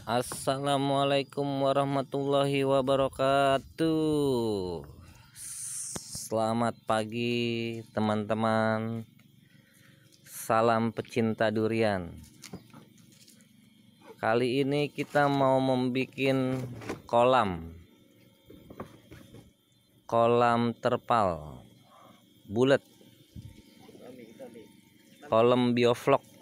Assalamualaikum warahmatullahi wabarakatuh. Selamat pagi teman-teman. Salam pecinta durian. Kali ini kita mau membuat kolam terpal bulat, kolam bioflok.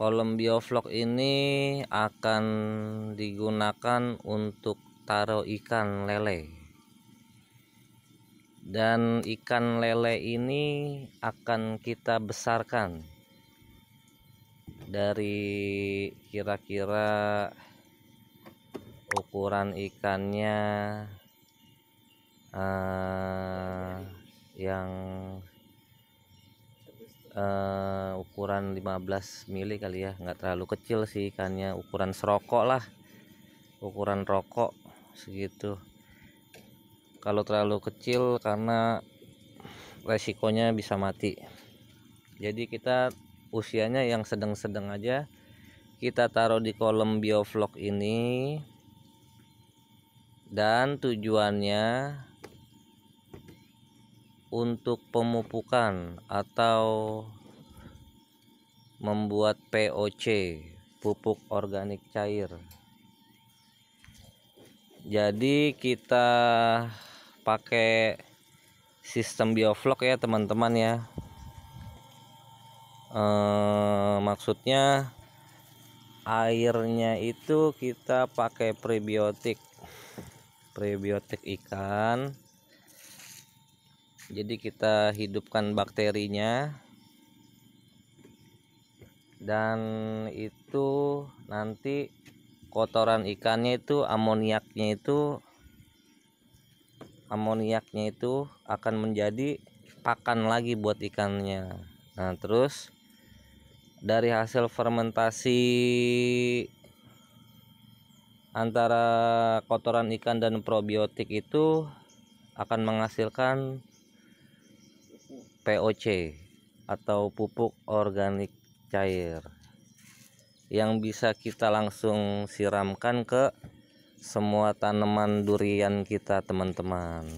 Kolam bioflok ini akan digunakan untuk taruh ikan lele. Dan ikan lele ini akan kita besarkan dari kira-kira ukuran ikannya yang ukuran 15 mili kali ya, nggak terlalu kecil sih ikannya, ukuran serokok lah, ukuran rokok segitu. Kalau terlalu kecil karena resikonya bisa mati, jadi kita usianya yang sedang-sedang aja kita taruh di kolam bioflok ini. Dan tujuannya untuk pemupukan atau membuat POC, pupuk organik cair. Jadi kita pakai sistem bioflok ya teman-teman ya. Maksudnya airnya itu kita pakai prebiotik ikan. Jadi kita hidupkan bakterinya, dan itu nanti kotoran ikannya itu amoniaknya itu akan menjadi pakan lagi buat ikannya. Nah, terus dari hasil fermentasi antara kotoran ikan dan probiotik itu akan menghasilkan POC atau pupuk organik cair yang bisa kita langsung siramkan ke semua tanaman durian kita teman-teman.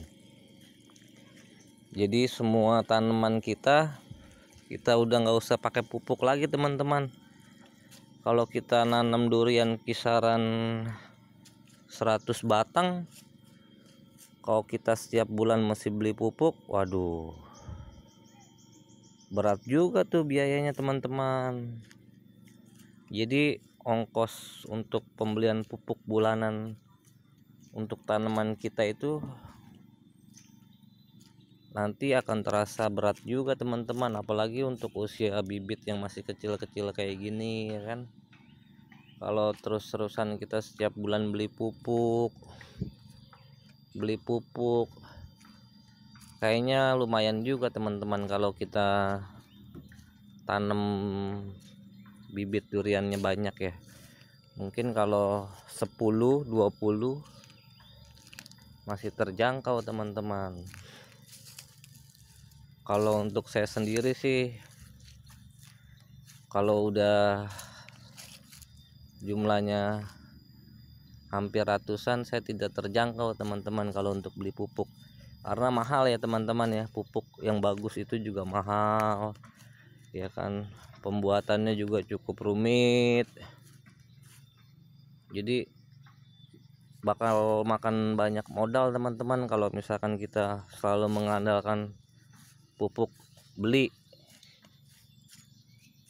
Jadi semua tanaman kita udah nggak usah pakai pupuk lagi teman-teman. Kalau kita nanam durian kisaran 100 batang, kalau kita setiap bulan mesti beli pupuk, waduh, berat juga tuh biayanya teman-teman. Jadi ongkos untuk pembelian pupuk bulanan untuk tanaman kita itu nanti akan terasa berat juga teman-teman, apalagi untuk usia bibit yang masih kecil-kecil kayak gini ya kan. Kalau terus-terusan kita setiap bulan beli pupuk kayaknya lumayan juga teman-teman kalau kita tanam bibit duriannya banyak ya. Mungkin kalau 10-20 masih terjangkau teman-teman. Kalau untuk saya sendiri sih, kalau udah jumlahnya hampir ratusan, saya tidak terjangkau teman-teman kalau untuk beli pupuk, karena mahal ya teman-teman ya. Pupuk yang bagus itu juga mahal ya kan, pembuatannya juga cukup rumit, jadi bakal makan banyak modal teman-teman kalau misalkan kita selalu mengandalkan pupuk beli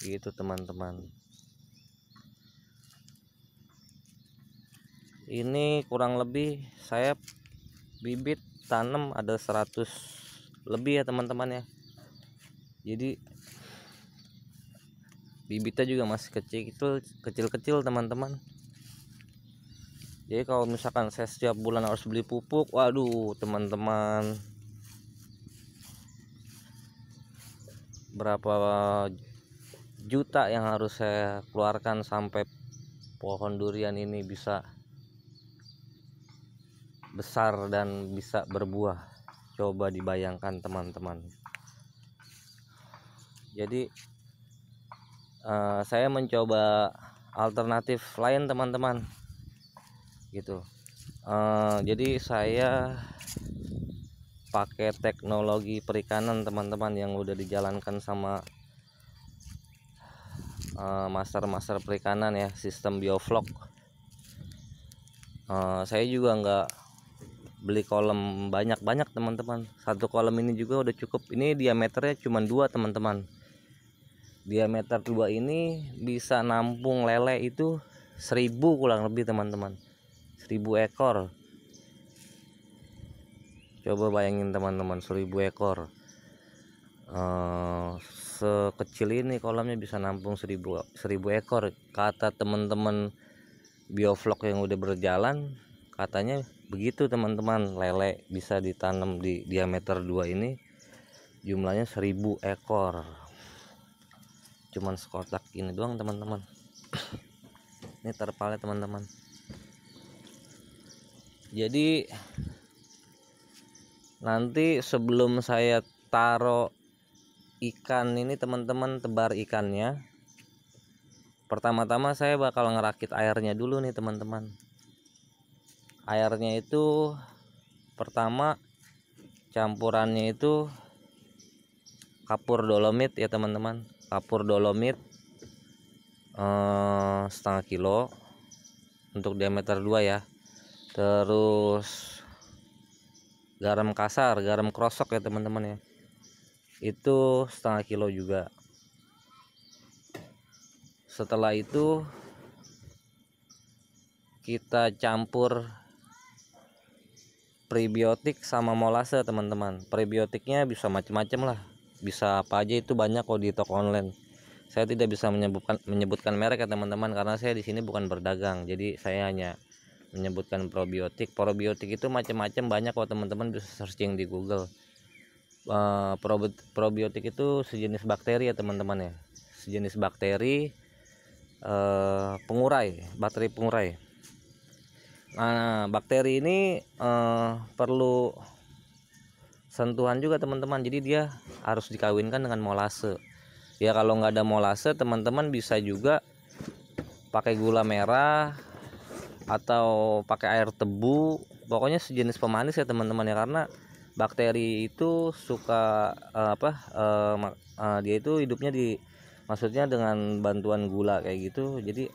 gitu teman-teman. Ini kurang lebih saya bibit tanam ada 100 lebih ya teman-teman ya. Jadi bibitnya juga masih kecil-kecil teman-teman. Jadi kalau misalkan saya setiap bulan harus beli pupuk, waduh teman-teman, berapa juta yang harus saya keluarkan sampai pohon durian ini bisa besar dan bisa berbuah. Coba dibayangkan teman-teman. Jadi saya mencoba alternatif lain teman-teman gitu. Jadi saya pakai teknologi perikanan teman-teman yang udah dijalankan sama master perikanan ya, sistem bioflok. Saya juga nggak beli kolam banyak-banyak teman-teman, satu kolam ini juga udah cukup. Ini diameternya cuma 2 teman-teman, diameter 2 ini bisa nampung lele itu 1000 kurang lebih teman-teman, 1000 ekor. Coba bayangin teman-teman, 1000 ekor. Sekecil ini kolamnya bisa nampung 1000 ekor. Kata teman-teman bioflok yang udah berjalan, katanya begitu teman-teman, lele bisa ditanam di diameter 2 ini jumlahnya 1000 ekor. Cuman sekotak ini doang teman-teman. Ini terpalnya teman-teman. Jadi nanti sebelum saya taruh ikan ini teman-teman, tebar ikannya, pertama-tama saya bakal ngerakit airnya dulu nih teman-teman. Airnya itu pertama campurannya itu kapur dolomit ya teman-teman, kapur dolomit setengah kilo untuk diameter 2 ya. Terus garam kasar, garam krosok ya teman-teman ya, itu setengah kilo juga. Setelah itu kita campur prebiotik sama molase teman-teman. Prebiotiknya bisa macam-macam lah, bisa apa aja, itu banyak kok di toko online. Saya tidak bisa menyebutkan merek ya teman-teman, karena saya di sini bukan berdagang. Jadi saya hanya menyebutkan probiotik. Probiotik itu macam-macam, banyak kok teman-teman, bisa searching di Google. Probiotik itu sejenis bakteri ya teman-teman ya, sejenis bakteri pengurai, bakteri pengurai. Nah, bakteri ini perlu sentuhan juga teman-teman, jadi dia harus dikawinkan dengan molase. Ya kalau nggak ada molase teman-teman bisa juga pakai gula merah atau pakai air tebu, pokoknya sejenis pemanis ya teman-teman ya, karena bakteri itu suka dia itu hidupnya maksudnya dengan bantuan gula kayak gitu. Jadi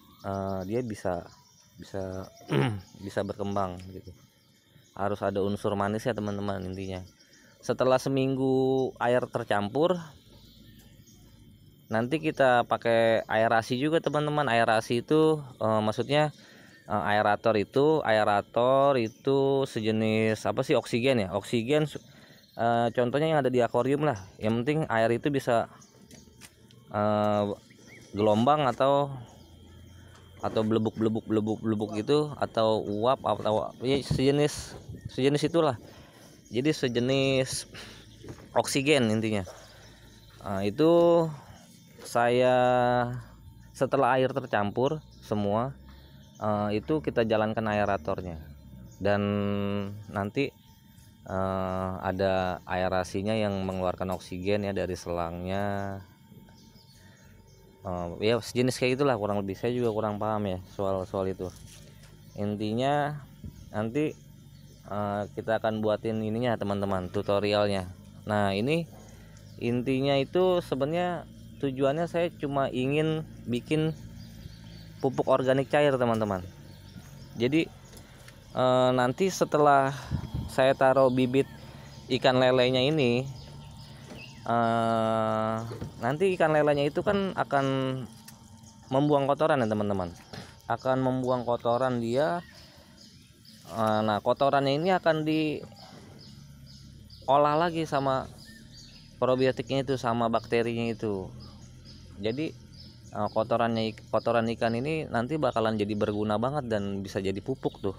dia bisa bisa berkembang gitu. Harus ada unsur manis ya teman-teman intinya. Setelah seminggu air tercampur, nanti kita pakai aerasi juga teman-teman. Aerasi itu maksudnya aerator itu sejenis apa sih, oksigen ya, oksigen. Contohnya yang ada di akuarium lah, yang penting air itu bisa gelombang atau belebuk gitu, atau uap atau ya sejenis itulah. Jadi sejenis oksigen intinya. Itu saya setelah air tercampur semua, itu kita jalankan aeratornya, dan nanti ada aerasinya yang mengeluarkan oksigen ya dari selangnya. Ya sejenis kayak itulah kurang lebih, saya juga kurang paham ya soal itu. Intinya nanti kita akan buatin ininya teman-teman, tutorialnya. Nah ini intinya itu sebenarnya tujuannya saya cuma ingin bikin pupuk organik cair teman-teman. Jadi nanti setelah saya taruh bibit ikan lelenya ini, nanti ikan lelenya itu kan akan membuang kotoran ya teman-teman, akan membuang kotoran dia. Nah kotorannya ini akan diolah lagi sama probiotiknya itu, sama bakterinya itu. Jadi kotoran ikan ini nanti bakalan jadi berguna banget dan bisa jadi pupuk tuh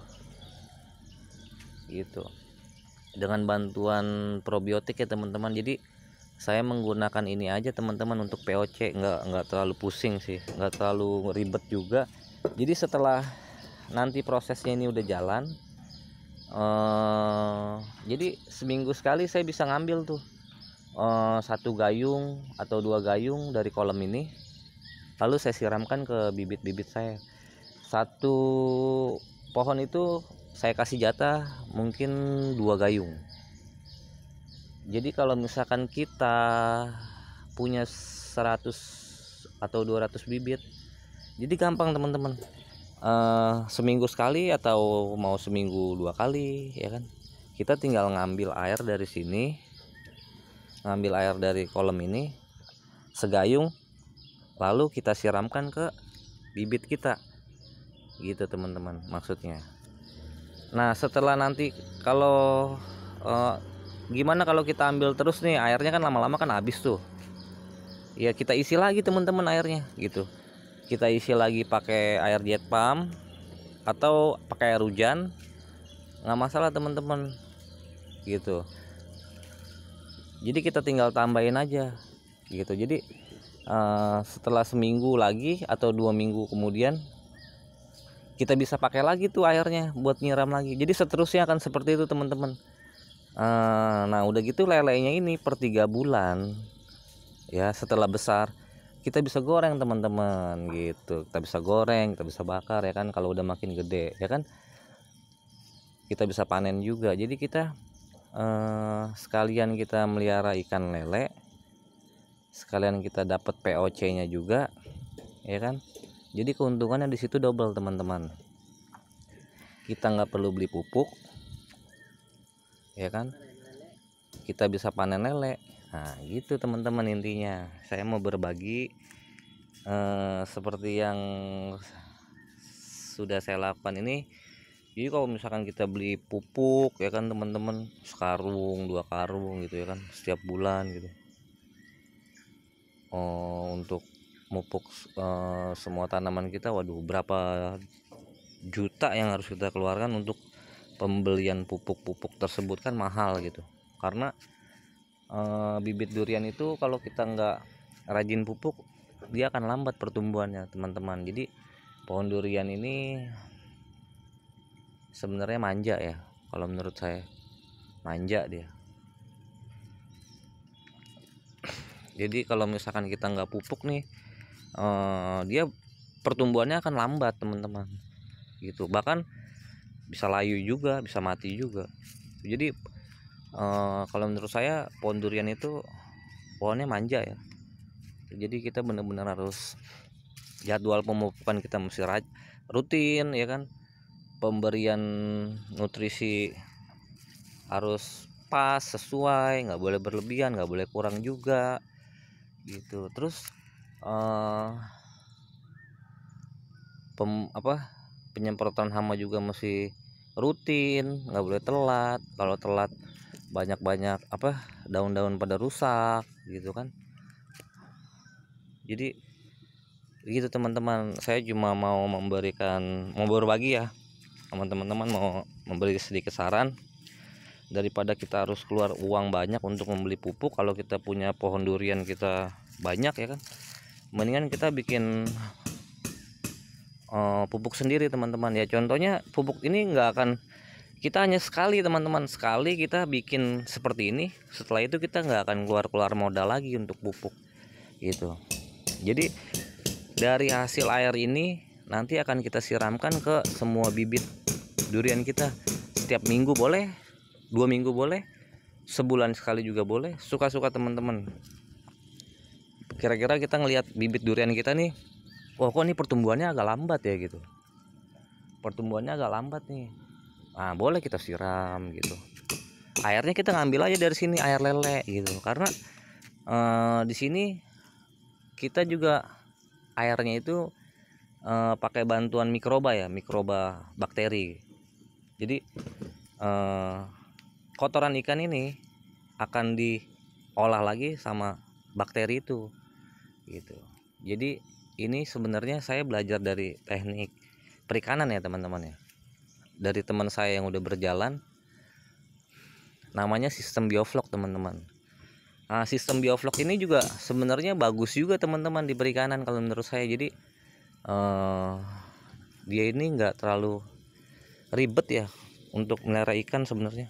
gitu, dengan bantuan probiotik ya teman-teman. Jadi saya menggunakan ini aja teman-teman untuk POC, nggak terlalu pusing sih, nggak terlalu ribet juga. Jadi setelah nanti prosesnya ini udah jalan, jadi seminggu sekali saya bisa ngambil tuh satu gayung atau 2 gayung dari kolam ini, lalu saya siramkan ke bibit-bibit saya. Satu pohon itu saya kasih jatah mungkin 2 gayung. Jadi kalau misalkan kita punya 100 atau 200 bibit, jadi gampang teman-teman. Seminggu sekali atau mau seminggu 2 kali ya kan, kita tinggal ngambil air dari sini, ngambil air dari kolam ini segayung, lalu kita siramkan ke bibit kita gitu teman-teman maksudnya. Nah setelah nanti kalau gimana kalau kita ambil terus nih, airnya kan lama-lama kan habis tuh ya, kita isi lagi teman-teman airnya gitu. Kita isi lagi pakai air jet pump atau pakai air hujan, nggak masalah teman-teman gitu. Jadi kita tinggal tambahin aja gitu. Jadi setelah seminggu lagi atau 2 minggu kemudian kita bisa pakai lagi tuh airnya buat nyiram lagi. Jadi seterusnya akan seperti itu teman-teman. Nah udah gitu lelenya ini per 3 bulan ya, setelah besar kita bisa goreng teman-teman gitu. Kita bisa goreng, kita bisa bakar ya kan, kalau udah makin gede ya kan. Kita bisa panen juga. Jadi kita sekalian kita melihara ikan lele, sekalian kita dapat POC nya juga ya kan. Jadi keuntungannya di situ double teman-teman. Kita nggak perlu beli pupuk ya kan, kita bisa panen lele. Nah gitu teman-teman, intinya saya mau berbagi seperti yang sudah saya lakukan ini. Jadi kalau misalkan kita beli pupuk ya kan teman-teman, sekarung 2 karung gitu ya kan setiap bulan gitu, untuk mupuk semua tanaman kita, waduh berapa juta yang harus kita keluarkan untuk pembelian pupuk-pupuk tersebut, kan mahal gitu. Karena bibit durian itu kalau kita nggak rajin pupuk, dia akan lambat pertumbuhannya teman-teman. Jadi pohon durian ini sebenarnya manja ya, kalau menurut saya manja dia. Jadi kalau misalkan kita nggak pupuk nih, dia pertumbuhannya akan lambat teman-teman gitu. Bahkan bisa layu juga, bisa mati juga. Jadi kalau menurut saya pohon durian itu pohonnya manja ya. Jadi kita benar-benar harus jadwal pemupukan kita mesti rutin ya kan. Pemberian nutrisi harus pas, sesuai, nggak boleh berlebihan, nggak boleh kurang juga gitu. Terus penyemprotan hama juga mesti rutin, nggak boleh telat. Kalau telat banyak daun-daun pada rusak gitu kan. Jadi gitu teman-teman, saya cuma mau berbagi ya sama teman-teman, mau memberi sedikit saran. Daripada kita harus keluar uang banyak untuk membeli pupuk, kalau kita punya pohon durian kita banyak ya kan, mendingan kita bikin pupuk sendiri teman-teman ya. Contohnya pupuk ini nggak akan, kita hanya sekali teman-teman, sekali kita bikin seperti ini, setelah itu kita nggak akan keluar modal lagi untuk pupuk gitu. Jadi dari hasil air ini nanti akan kita siramkan ke semua bibit durian kita. Setiap minggu boleh, 2 minggu boleh, sebulan sekali juga boleh, suka-suka teman-teman. Kira-kira kita ngelihat bibit durian kita nih, wah kok ini pertumbuhannya agak lambat ya gitu, pertumbuhannya agak lambat nih. Nah boleh kita siram gitu. Airnya kita ngambil aja dari sini, air lele gitu. Karena di sini kita juga airnya itu pakai bantuan mikroba bakteri. Jadi kotoran ikan ini akan diolah lagi sama bakteri itu gitu. Jadi ini sebenarnya saya belajar dari teknik perikanan ya teman-teman ya, dari teman saya yang udah berjalan, namanya sistem bioflok teman-teman. Nah sistem bioflok ini juga sebenarnya bagus juga teman-teman di perikanan kalau menurut saya. Jadi dia ini nggak terlalu ribet ya untuk melihara ikan sebenarnya.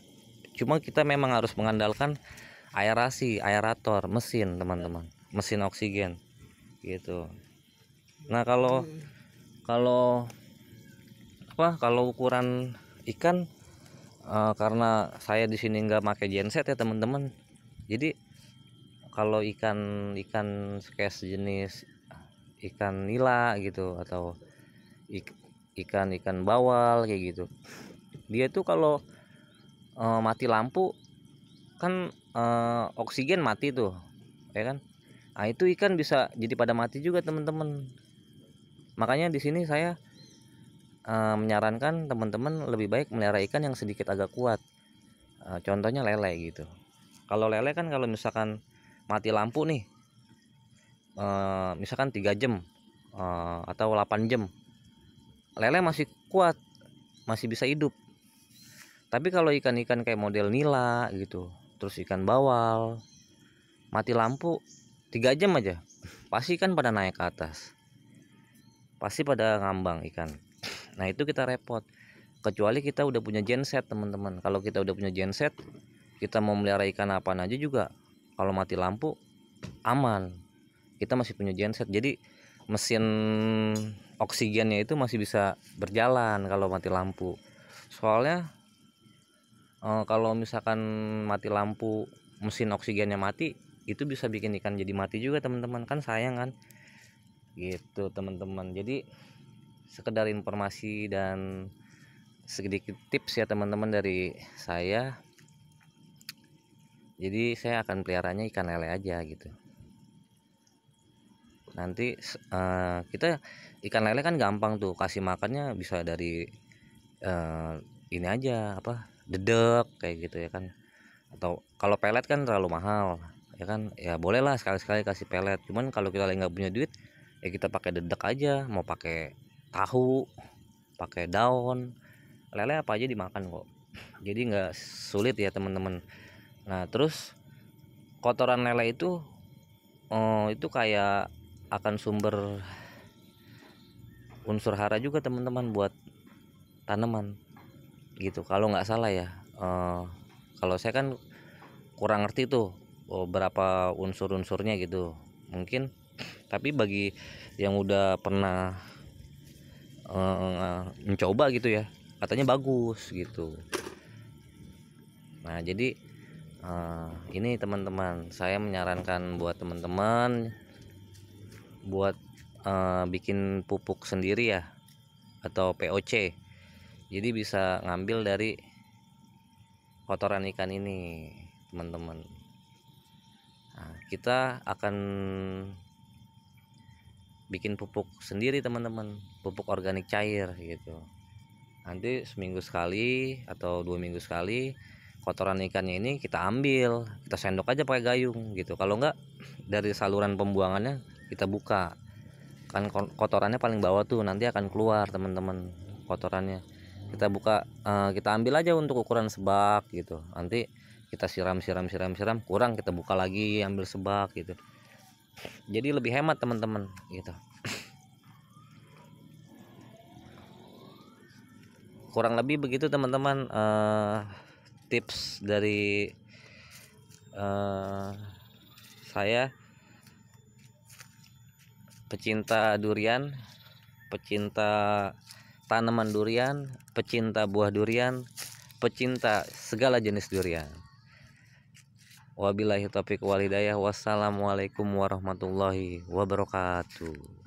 Cuma kita memang harus mengandalkan aerasi, aerator, mesin teman-teman, mesin oksigen gitu. Nah kalau kalau kalau ukuran ikan, karena saya di sini nggak pakai genset ya teman-teman, jadi kalau ikan kayak sejenis ikan nila gitu, atau ikan bawal kayak gitu, dia tuh kalau mati lampu kan, oksigen mati tuh ya kan. Nah itu ikan bisa jadi pada mati juga teman-teman. Makanya di sini saya menyarankan teman-teman lebih baik melihara ikan yang sedikit agak kuat. Contohnya lele gitu. Kalau lele kan kalau misalkan mati lampu nih, misalkan 3 jam atau 8 jam, lele masih kuat, masih bisa hidup. Tapi kalau ikan-ikan kayak model nila gitu, terus ikan bawal, mati lampu 3 jam aja, pasti kan pada naik ke atas, pasti pada ngambang ikan. Nah itu kita repot. Kecuali kita udah punya genset teman-teman. Kalau kita udah punya genset, kita mau melihara ikan apa aja juga, kalau mati lampu aman, kita masih punya genset. Jadi mesin oksigennya itu masih bisa berjalan kalau mati lampu. Soalnya kalau misalkan mati lampu, mesin oksigennya mati, itu bisa bikin ikan jadi mati juga teman-teman, kan sayang kan gitu teman-teman. Jadi sekedar informasi dan sedikit tips ya teman-teman dari saya. Jadi saya akan peliharanya ikan lele aja gitu. Nanti kita ikan lele kan gampang tuh, kasih makannya bisa dari ini aja, dedek kayak gitu ya kan. Atau kalau pelet kan terlalu mahal ya kan, ya bolehlah sekali-sekali kasih pelet. Cuman kalau kita lagi nggak punya duit, ya kita pakai dedek aja. Mau pakai tahu, pakai daun, lele apa aja dimakan kok, jadi nggak sulit ya teman-teman. Nah terus kotoran lele itu kayak akan sumber unsur hara juga teman-teman buat tanaman gitu kalau nggak salah ya. Kalau saya kan kurang ngerti tuh berapa unsur-unsurnya gitu mungkin, tapi bagi yang udah pernah mencoba gitu ya, katanya bagus gitu. Nah jadi ini teman-teman, saya menyarankan buat teman-teman buat bikin pupuk sendiri ya, atau POC. Jadi bisa ngambil dari kotoran ikan ini teman-teman. Nah, kita akan bikin pupuk sendiri teman-teman, pupuk organik cair gitu. Nanti seminggu sekali atau 2 minggu sekali kotoran ikannya ini kita ambil, kita sendok aja pakai gayung gitu. Kalau enggak dari saluran pembuangannya kita buka, kan kotorannya paling bawah tuh nanti akan keluar teman-teman kotorannya. Kita buka, kita ambil aja untuk ukuran sebak gitu. Nanti kita siram kurang, kita buka lagi ambil sebak gitu. Jadi lebih hemat teman-teman gitu. Kurang lebih begitu teman-teman, tips dari saya, pecinta durian, pecinta tanaman durian, pecinta buah durian, pecinta segala jenis durian. Wabillahi taufiq wal hidayah. Wassalamualaikum warahmatullahi wabarakatuh.